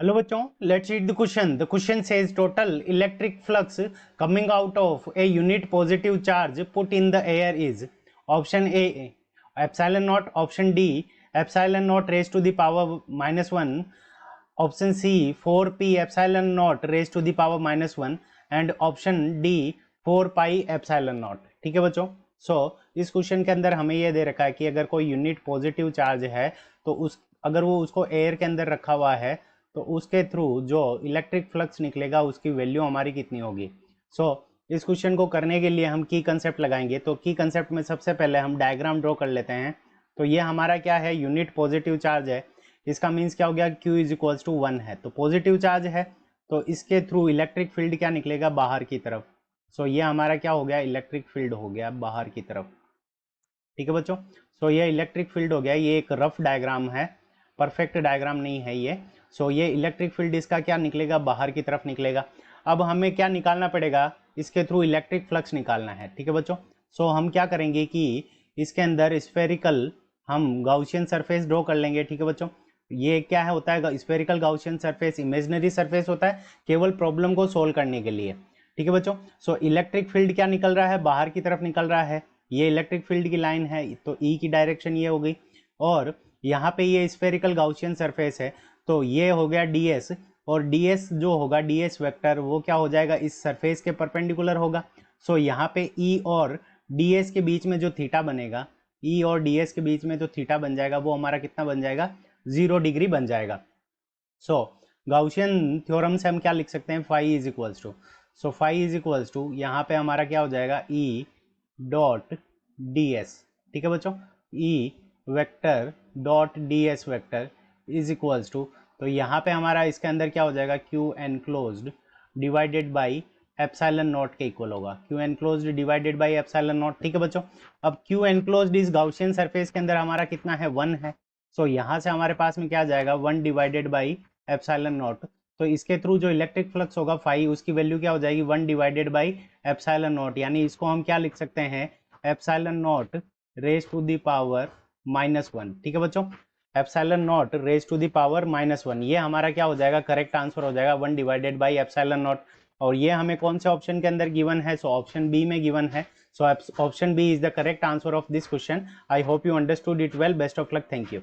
Hello बच्चों, let's read the question. The question says total electric flux coming out of a unit positive charge put in the air is option A epsilon naught, option D epsilon naught raise to the power -1, option C 4p epsilon naught raise to the power -1 and option D 4 pi epsilon naught. ठीक है बच्चों. इस question के अंदर हमें यह दे रखा है कि अगर कोई यूनिट पॉजिटिव चार्ज है तो अगर वो उसको एयर के अंदर रखा हुआ है तो उसके थ्रू जो इलेक्ट्रिक फ्लक्स निकलेगा उसकी वैल्यू हमारी कितनी होगी. इस क्वेश्चन को करने के लिए हम की कंसेप्ट लगाएंगे. तो की कंसेप्ट में सबसे पहले हम डायग्राम ड्रॉ कर लेते हैं. तो ये हमारा क्या है, यूनिट पॉजिटिव चार्ज है. इसका मीन्स क्या हो गया, Q इज इक्वल्स टू 1 है. तो पॉजिटिव चार्ज है तो इसके थ्रू इलेक्ट्रिक फील्ड क्या निकलेगा, बाहर की तरफ. ये हमारा क्या हो गया, इलेक्ट्रिक फील्ड हो गया बाहर की तरफ. ठीक है बच्चों. ये इलेक्ट्रिक फील्ड हो गया. ये एक रफ डायग्राम है, परफेक्ट डायग्राम नहीं है ये. ये इलेक्ट्रिक फील्ड इसका क्या निकलेगा, बाहर की तरफ निकलेगा. अब हमें क्या निकालना पड़ेगा, इसके थ्रू इलेक्ट्रिक फ्लक्स निकालना है. ठीक है बच्चों. हम क्या करेंगे कि इसके अंदर स्फेरिकल हम गाउसियन सरफेस ड्रॉ कर लेंगे. ठीक है बच्चों. ये क्या है, होता है spherical Gaussian surface imaginary surface होता है, केवल प्रॉब्लम को सोल्व करने के लिए. ठीक है बच्चों. इलेक्ट्रिक फील्ड क्या निकल रहा है, बाहर की तरफ निकल रहा है. ये इलेक्ट्रिक फील्ड की लाइन है तो ई की डायरेक्शन ये हो गई. और यहाँ पे ये स्फेरिकल गाउसियन सरफेस है तो ये हो गया ds. और ds जो होगा, ds वेक्टर वो क्या हो जाएगा, इस सरफेस के परपेंडिकुलर होगा. यहाँ पे e और ds के बीच में जो थीटा बनेगा, e और ds के बीच में जो थीटा बन जाएगा वो हमारा कितना बन जाएगा, 0 डिग्री बन जाएगा. गाउसियन थ्योरम से हम क्या लिख सकते हैं, phi is equals to phi is equals to यहाँ पे हमारा क्या हो जाएगा, e डॉट ds. ठीक है बच्चों. e vector dot ds vector is equals to, तो यहाँ पे हमारा इसके अंदर क्या हो जाएगा, Q enclosed divided by epsilon naught के इक्वल होगा. Q enclosed divided by epsilon naught. ठीक है बच्चों. अब क्यू एनक्लोज्ड इस गाउसियन सरफेस के अंदर हमारा कितना है, 1 है. यहाँ से हमारे पास में क्या आ जाएगा, 1 डिवाइडेड बाई एप्सिलॉन नॉट. तो इसके थ्रू जो इलेक्ट्रिक फ्लक्स होगा फाई, उसकी वैल्यू क्या हो जाएगी, 1 डिवाइडेड बाई एप्सिलॉन नॉट. यानी इसको हम क्या लिख सकते हैं, epsilon naught raise to the power -1. ठीक है बच्चों. Epsilon naught raise to the power -1, ये हमारा क्या हो जाएगा, करेक्ट आंसर हो जाएगा 1 डिवाइडेड बाई एप्सिलॉन नॉट. और ये हमें कौन से ऑप्शन के अंदर गिवन है, ऑप्शन बी में गिवन है. Option B is the correct answer of this question. I hope you understood it well. Best of luck. Thank you.